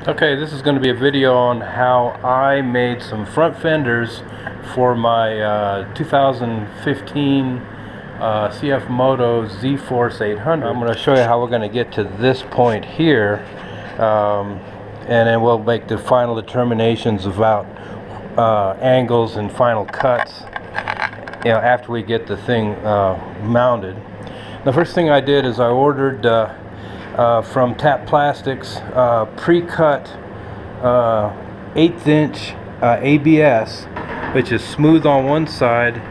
Okay, this is going to be a video on how I made some front fenders for my 2015 CFMoto Zforce 800. I'm going to show you how we're going to get to this point here, and then we'll make the final determinations about angles and final cuts, after we get the thing mounted. The first thing I did is I ordered from Tap Plastics pre-cut 1/8 inch ABS, which is smooth on one side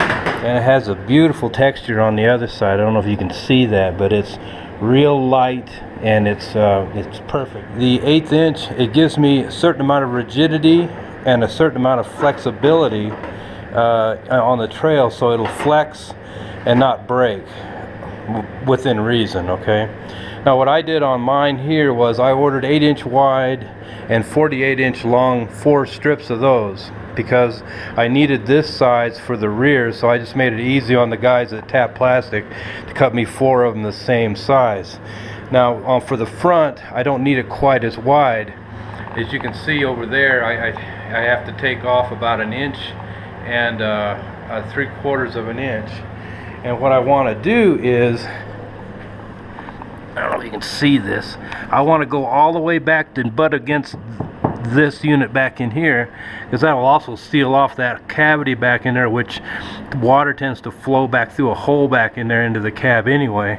and it has a beautiful texture on the other side. I don't know if you can see that, but it's real light and it's perfect. The 1/8 inch, it gives me a certain amount of rigidity and a certain amount of flexibility on the trail, so it'll flex and not break within reason. Okay, now what I did on mine here was I ordered 8 inch wide and 48 inch long 4 strips of those because I needed this size for the rear, so I just made it easy on the guys at Tap Plastic to cut me 4 of them the same size. Now for the front, I don't need it quite as wide. As you can see over there, I have to take off about 1 inch and 3/4 of an inch. And what I want to do is, I don't know if you can see this, I want to go all the way back and butt against this unit back in here, because that will also seal off that cavity back in there, which water tends to flow back through a hole back in there into the cab anyway.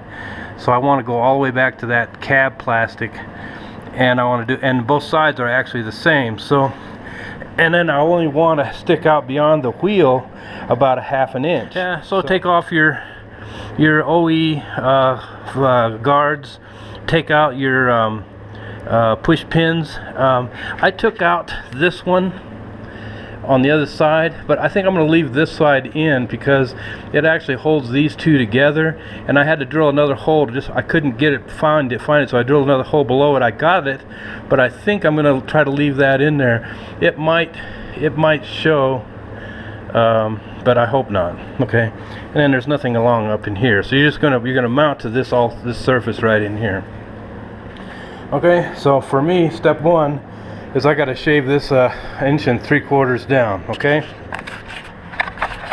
So I want to go all the way back to that cab plastic, and I want to do, and both sides are actually the same. So, and then I only want to stick out beyond the wheel about 1/2 inch. Yeah, so take off your OE guards, take out your push pins. I took out this one on the other side, but I think I'm going to leave this side in because it actually holds these two together, and I had to drill another hole to I couldn't get it, find it, so I drilled another hole below it. I got it, but I think I'm going to try to leave that in there. It might show, but I hope not. Okay, and then there's nothing along up in here, so you're gonna mount to this surface right in here. Okay, so for me, step one is I got to shave this 1 inch and 3/4 down. Okay,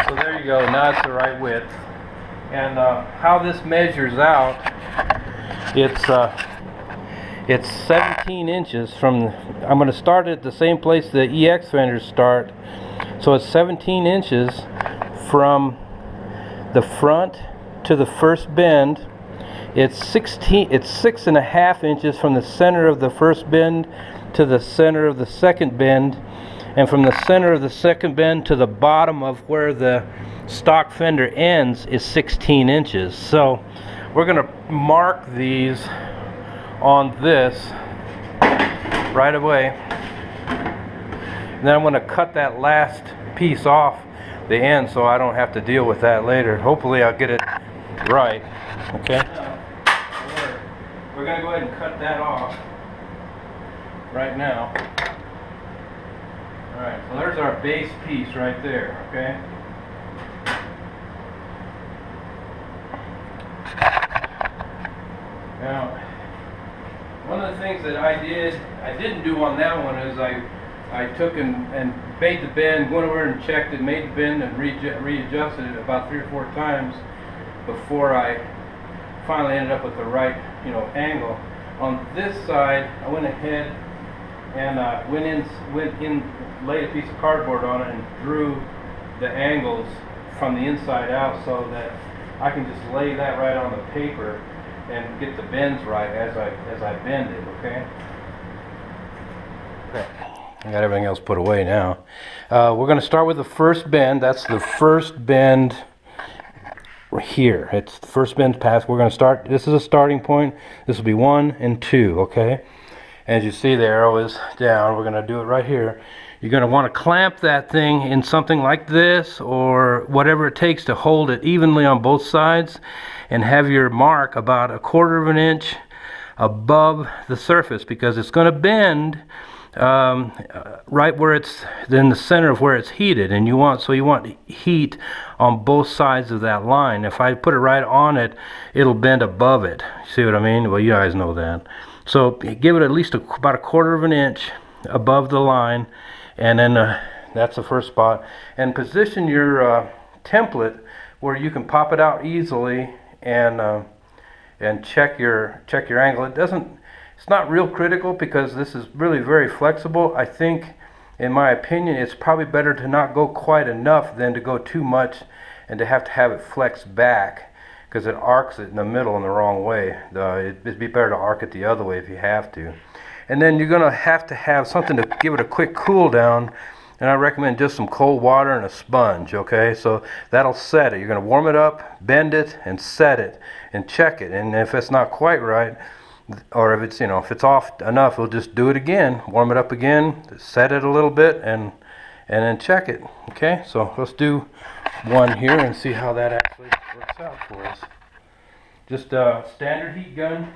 so there you go. Now it's the right width. And how this measures out, it's 17 inches from. I'm going to start at the same place the EX fenders start, so it's 17 inches from the front to the first bend. It's 6.5 inches from the center of the first bend to the center of the second bend, and from the center of the second bend to the bottom of where the stock fender ends is 16 inches. So we're going to mark these on this right away, and then I'm going to cut that last piece off the end so I don't have to deal with that later. Hopefully I'll get it right. Okay, we're going to go ahead and cut that off right now. Alright, so there's our base piece right there. Okay, now one of the things that I didn't do on that one is I took and made the bend, went over and checked it, made the bend and readjusted it about 3 or 4 times before I finally ended up with the right angle. On this side, I went ahead and went in, laid a piece of cardboard on it and drew the angles from the inside out so that I can just lay that right on the paper and get the bends right as I bend it. Okay. I got everything else put away now. We're going to start with the first bend. That's the first bend here. It's the first bend pass. We're going to start. This is a starting point. This will be 1 and 2. Okay. As you see, the arrow is down. We're going to do it right here. You're going to want to clamp that thing in something like this or whatever it takes to hold it evenly on both sides, and have your mark about 1/4 inch above the surface, because it's going to bend right where it's in the center of where it's heated, and you want heat on both sides of that line. If I put it right on it, it'll bend above it. See what I mean? Well, you guys know that. So give it at least about a quarter of an inch above the line, and then that's the first spot. And position your template where you can pop it out easily and check your angle. It's not real critical because this is really very flexible. I think, in my opinion, it's probably better to not go quite enough than to go too much and to have it flex back, because it arcs it in the middle in the wrong way. It'd be better to arc it the other way if you have to. And then you're going to have something to give it a quick cool down, and I recommend just some cold water and a sponge, okay? So that'll set it. You're going to warm it up, bend it, and set it, and check it. And if it's not quite right, or if it's, if it's off enough, we'll just do it again, warm it up again, set it a little bit, and then check it. Okay, so let's do one here and see how that actually works out for us. Just a standard heat gun,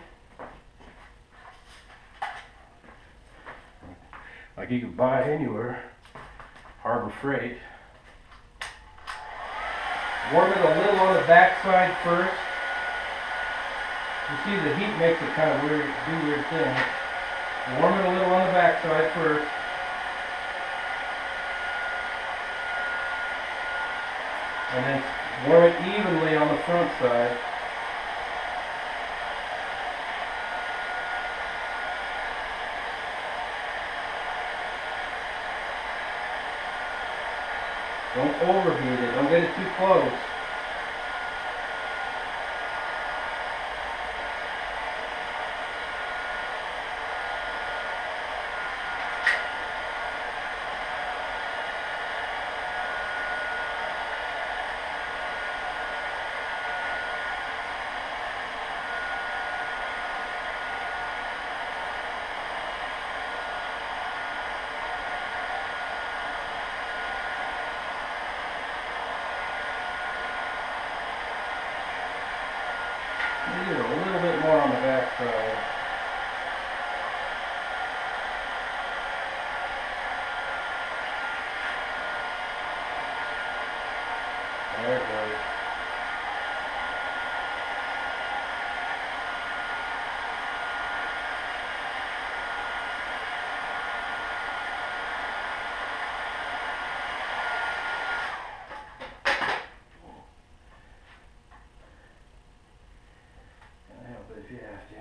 like you can buy anywhere, Harbor Freight. Warm it a little on the back side first. You see the heat makes it kind of weird, do weird things. Warm it a little on the back side first. And then warm it evenly on the front side. Don't overheat it, don't get it too close. Maybe a little bit more on the back side. There it goes. If you have to.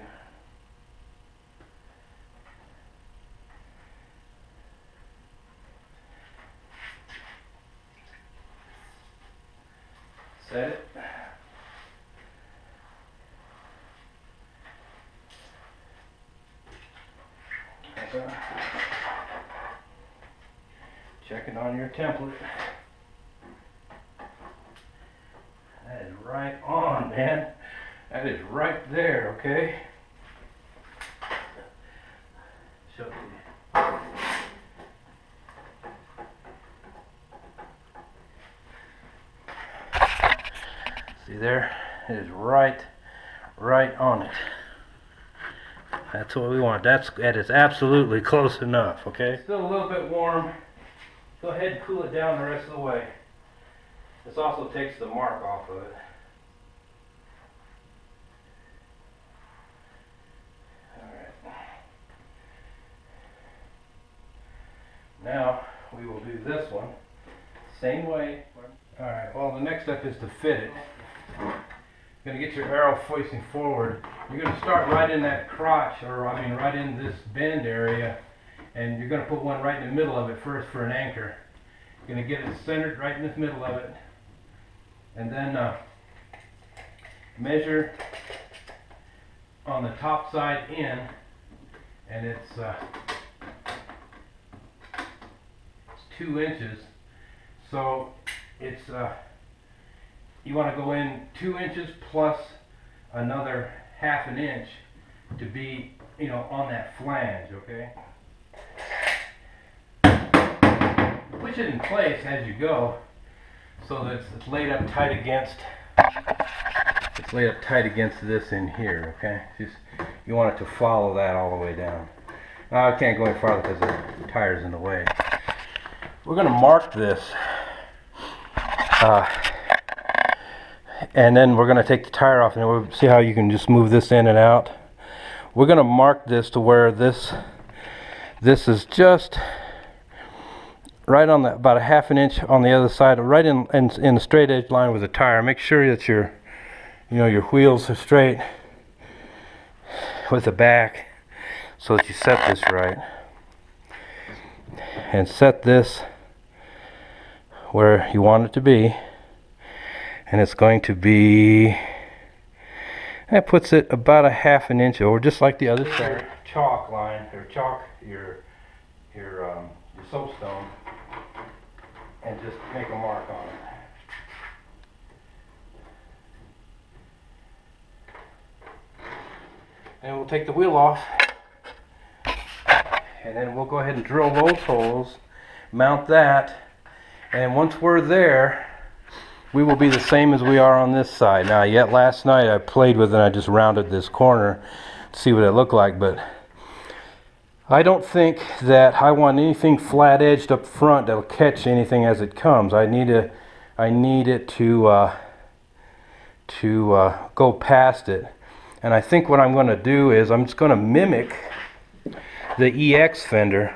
Set it. Okay. Check it on your template. That is right on, man. That is right there, okay? Show you. See there? It is right on it. That's what we want. That is absolutely close enough, okay? Still a little bit warm. Go ahead and cool it down the rest of the way. This also takes the mark off of it. Now we will do this one same way. Alright, well, the next step is to fit it. You're going to get your arrow facing forward. You're going to start right in that crotch, or I mean right in this bend area, and you're going to put one right in the middle of it first for an anchor. You're going to get it centered right in the middle of it, and then measure on the top side in, and it's 2 inches. So it's you want to go in 2 inches plus another ½ an inch to be, on that flange, okay? Push it in place as you go so that it's laid up tight against this in here, okay? You want it to follow that all the way down. I can't go any farther because the tire's in the way. We're going to mark this. And then we're going to take the tire off, and we'll see how you can just move this in and out. We're going to mark this to where this is just right on the, about a half an inch on the other side, right in the straight edge line with the tire. Make sure that your wheels are straight with the back, so that you set this right, and set this where you want it to be. And it's going to be, that puts it about a half an inch over, just like the other side. Chalk line, or chalk your soapstone, and just make a mark on it. And we'll take the wheel off, and then we'll go ahead and drill those holes, mount that, and once we're there, we will be the same as we are on this side. Now, yet last night I played with it and I just rounded this corner to see what it looked like, but I don't think that I want anything flat edged up front that'll catch anything as it comes. I need it to go past it. And I think what I'm going to do is I'm just going to mimic the EX fender.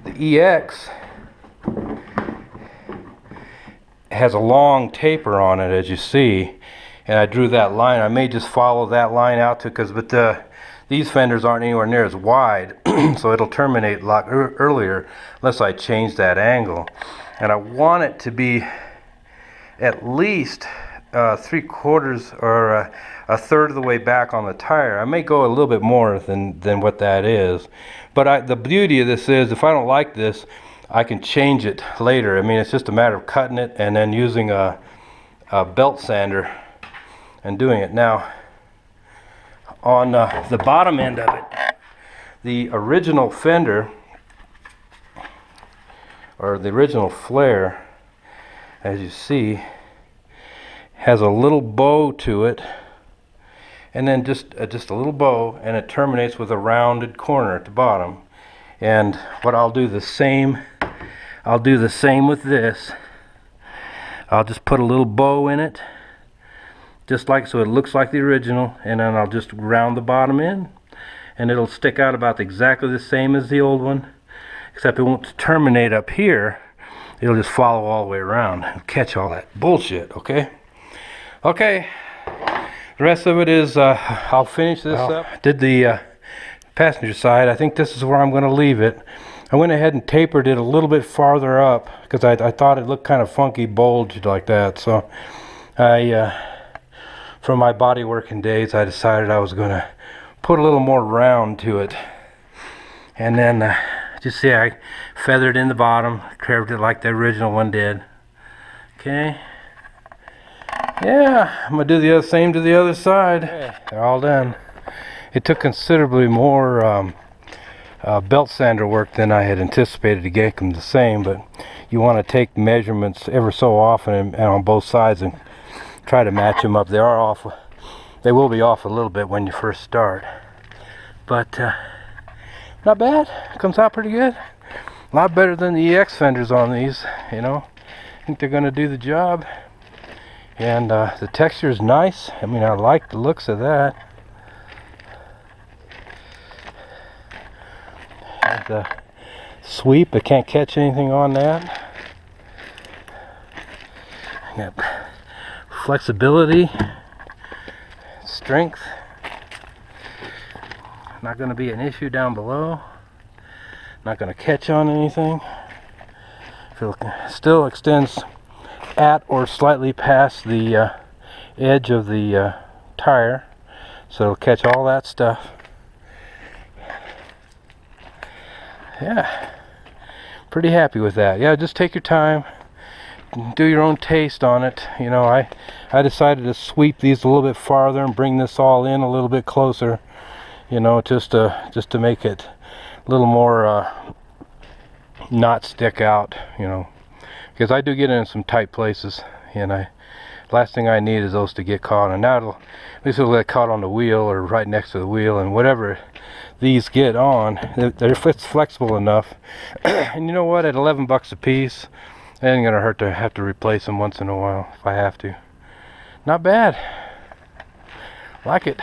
The EX has a long taper on it, as you see, and I drew that line. I may just follow that line out to, but these fenders aren't anywhere near as wide, so it'll terminate a lot earlier unless I change that angle. And I want it to be at least 3/4 or a third of the way back on the tire. I may go a little bit more than what that is, but the beauty of this is, if I don't like this, I can change it later. I mean, it's just a matter of cutting it and then using a belt sander and doing it. Now, on the bottom end of it, the original fender, or the original flare, as you see, has a little bow to it, and then just a little bow, and it terminates with a rounded corner at the bottom. And what I'll do the same with this. I'll just put a little bow in it, just like so it looks like the original, and then I'll just round the bottom in, and it'll stick out about exactly the same as the old one, except it won't terminate up here. It'll just follow all the way around and catch all that bullshit. Okay, the rest of it is I'll finish this up. Did the passenger side. I think this is where I'm going to leave it. I went ahead and tapered it a little bit farther up because I thought it looked kind of funky, bulged like that. So from my body working days, I decided I was going to put a little more round to it. And then just see, I feathered in the bottom, curved it like the original one did. Okay. Yeah, I'm going to do the same to the other side. Okay. They're all done. It took considerably more belt sander work than I had anticipated to get them the same, but you want to take measurements ever so often and on both sides and try to match them up. They are off. They will be off a little bit when you first start, but not bad. Comes out pretty good. A lot better than the EX fenders on these. You know, I think they're going to do the job, and the texture is nice. I mean, I like the looks of that. The sweep, I can't catch anything on that. I got flexibility, strength. Not going to be an issue down below. Not going to catch on anything. It still extends at or slightly past the edge of the tire, so it'll catch all that stuff. Yeah, pretty happy with that. Yeah, just take your time, do your own taste on it. You know, I decided to sweep these a little bit farther and bring this all in a little bit closer, you know, just to make it a little more not stick out, you know, because I do get in some tight places, and I Last thing I need is those to get caught, and now at least it'll get caught on the wheel or right next to the wheel, and whatever these get on, it's flexible enough. And you know what, at 11 bucks a piece, it ain't gonna hurt to have to replace them once in a while if I have to. Not bad. Like it.